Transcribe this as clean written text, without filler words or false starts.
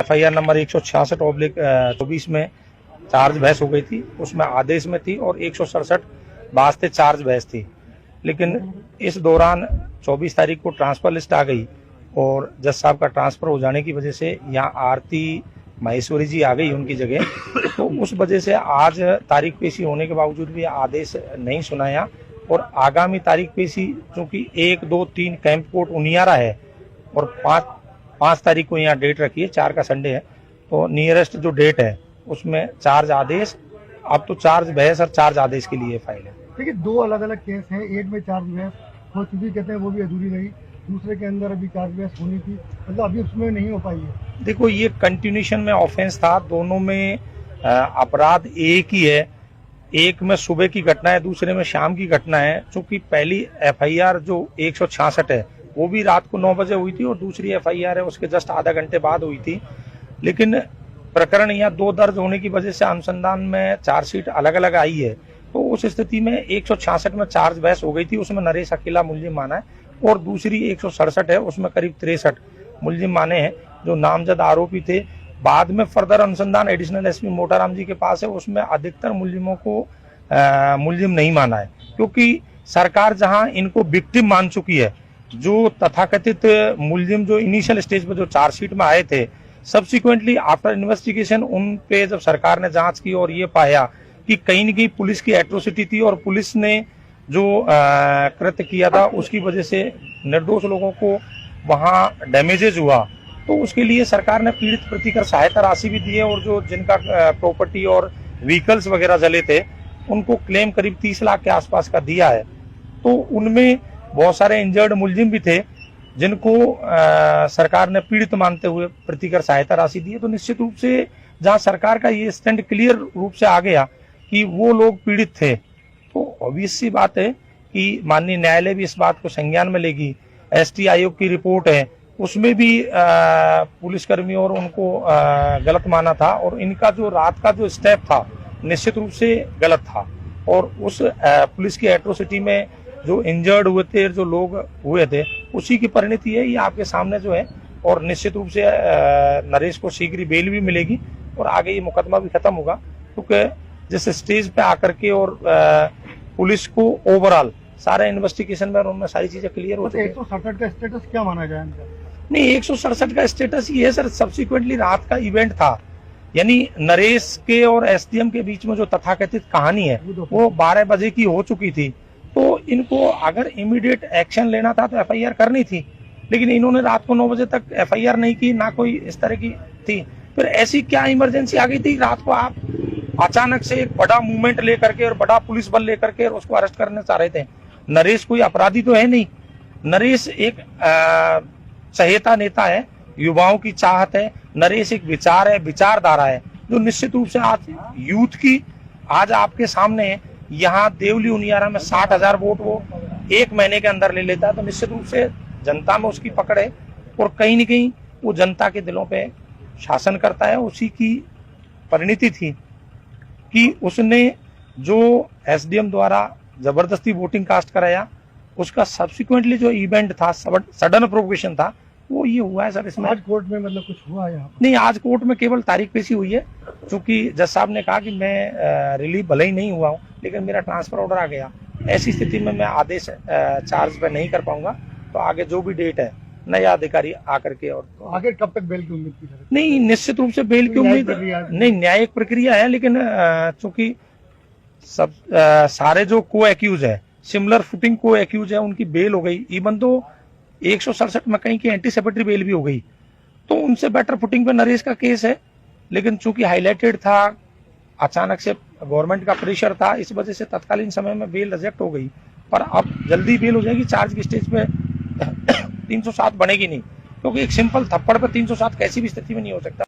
FIR number 166/24 में charge बहस हो गई थी, उसमें आदेश में थी और 167 वास्ते चार्ज बहस थी। लेकिन इस दौरान 24 तारीख को ट्रांसफर लिस्ट आ गई और जज साहब का ट्रांसफर हो जाने की वजह से यहाँ आरती माहेश्वरी जी आ गई उनकी जगह, तो उस वजह से आज तारीख पेशी होने के बावजूद भी आदेश नहीं सुनाया और आगामी तारीख पेशी चूंकि 1, 2, 3 कैंप कोर्ट उनियारा है और 5 तारीख को यहाँ डेट रखी है, 4 का संडे है, तो नियरेस्ट जो डेट है उसमें चार्ज आदेश, अब तो चार्ज बहस और चार्ज आदेश के लिए फाइल है। देखिए 2 अलग-अलग केस हैं, एक में चार्ज बहस हो चुकी कहते हैं वो भी अधूरी रही, दूसरे के अंदर अभी चार्ज बहस होनी थी, मतलब अभी उसमें नहीं हो पाई है। देखो ये कंटिन्यूशन में ऑफेंस था, दोनों में अपराध एक ही है, एक में सुबह की घटना है, दूसरे में शाम की घटना है। चूंकि पहली FIR जो 166 है वो भी रात को 9 बजे हुई थी और दूसरी FIR है उसके जस्ट आधा घंटे बाद हुई थी, लेकिन प्रकरण यहाँ 2 दर्ज होने की वजह से अनुसंधान में चार्जशीट अलग अलग आई है। तो उस स्थिति में 166 में चार्ज बहस हो गई थी, उसमें नरेश अकेला मुलजिम माना है और दूसरी 167 है उसमें करीब 63 मुलजिम माने हैं जो नामजद आरोपी थे। बाद में फर्दर अनुसंधान एडिशनल SP मोटाराम जी के पास है, उसमें अधिकतर मुलजिमों को मुलजिम नहीं माना है, क्योंकि सरकार जहां इनको विक्टिम मान चुकी है। जो तथाकथित मुलजिम जो इनिशियल स्टेज पर जो चार्जशीट में आए थे, सब्सिक्वेंटली आफ्टर इन्वेस्टिगेशन उन पे जब सरकार ने जांच की और ये पाया कि कहीं न कहीं पुलिस की एट्रोसिटी थी और पुलिस ने जो कृत्य किया था उसकी वजह से निर्दोष लोगों को वहां डैमेजेज हुआ, तो उसके लिए सरकार ने पीड़ित प्रतिकर सहायता राशि भी दी है और जो जिनका प्रॉपर्टी और व्हीकल्स वगैरह जले थे उनको क्लेम करीब 30 लाख के आसपास का दिया है। तो उनमें बहुत सारे इंजर्ड मुलजिम भी थे जिनको सरकार ने पीड़ित मानते हुए प्रतिकर सहायता राशि दी है। तो निश्चित रूप से जहां सरकार का ये स्टैंड क्लियर रूप से आ गया कि वो लोग पीड़ित थे, तो ऑब्वियस सी बात है कि माननीय न्यायालय भी इस बात को संज्ञान में लेगी। ST आयोग की रिपोर्ट है उसमें भी पुलिसकर्मी और उनको गलत माना था और इनका जो रात का जो स्टेप था निश्चित रूप से गलत था और उस पुलिस की एट्रोसिटी में जो इंजर्ड हुए थे, जो लोग हुए थे, उसी की परिणति है ये आपके सामने जो है। और निश्चित रूप से नरेश को शीघ्र बेल भी मिलेगी और आगे ये मुकदमा भी खत्म होगा, क्योंकि जिस स्टेज पे आकर के और पुलिस को ओवरऑल सारे इन्वेस्टिगेशन में उनमें सारी चीजें क्लियर हो चुकी है। 167 का स्टेटस क्या माना जाए इनका? नहीं, 167 का स्टेटस ये है सर, सब्सिक्वेंटली रात का इवेंट था, यानी नरेश के और SDM के बीच में जो तथाकथित कहानी है वो 12 बजे की हो चुकी थी। तो इनको अगर इमीडिएट एक्शन लेना था तो FIR करनी थी, लेकिन इन्होंने रात को 9 बजे तक FIR नहीं की, ना कोई इस तरह की थी। फिर ऐसी क्या इमरजेंसी आ गई थी रात को आप अचानक से एक बड़ा मूवमेंट लेकर के और बड़ा पुलिस बल लेकर के उसको अरेस्ट करने चाह रहे थे? नरेश कोई अपराधी तो है नहीं, नरेश एक चहेता नेता है, युवाओं की चाहत है, नरेश एक विचार है, विचारधारा है जो निश्चित रूप से आज यूथ की आज आपके सामने है। यहाँ देवली उनियारा में 60,000 वोट वो 1 महीने के अंदर ले लेता है, तो निश्चित रूप से जनता में उसकी पकड़ है और कहीं न कहीं वो जनता के दिलों पे शासन करता है। उसी की परिणति थी कि उसने जो SDM द्वारा जबरदस्ती वोटिंग कास्ट कराया, उसका सब्सिक्वेंटली जो इवेंट था, सडन प्रोवोकेशन था, वो ये हुआ है सर। इसमें आज कोर्ट में मतलब कुछ हुआ यहाँ? नहीं, आज कोर्ट में केवल तारीख पेशी हुई है, क्योंकि जज साहब ने कहा कि मैं रिलीव भले ही नहीं हुआ हूँ लेकिन मेरा ट्रांसफर ऑर्डर आ गया, ऐसी स्थिति में मैं आदेश चार्ज पे नहीं कर पाऊंगा, तो आगे जो भी डेट है नया अधिकारी आकर के। और तो आगे कब तक बेल की उम्मीद की जाए? नहीं, निश्चित रूप से बेल की उम्मीद नहीं, न्यायिक प्रक्रिया है, लेकिन चूंकि सब सारे जो को एक्यूज है, सिमिलर फुटिंग को एक्यूज है, उनकी बेल हो गई। इवन तो 167 में कहीं की एंटीसिपेटरी बेल भी हो गई, तो उनसे बेटर फुटिंग पे नरेश का केस है। लेकिन चूंकि हाईलाइटेड था, अचानक से गवर्नमेंट का प्रेशर था, इस वजह से तत्कालीन समय में बेल रिजेक्ट हो गई, पर अब जल्दी बेल हो जाएगी। चार्ज की स्टेज पे 307 बनेगी नहीं, क्योंकि एक सिंपल थप्पड़ पे 307 कैसी भी स्थिति में नहीं हो सकता।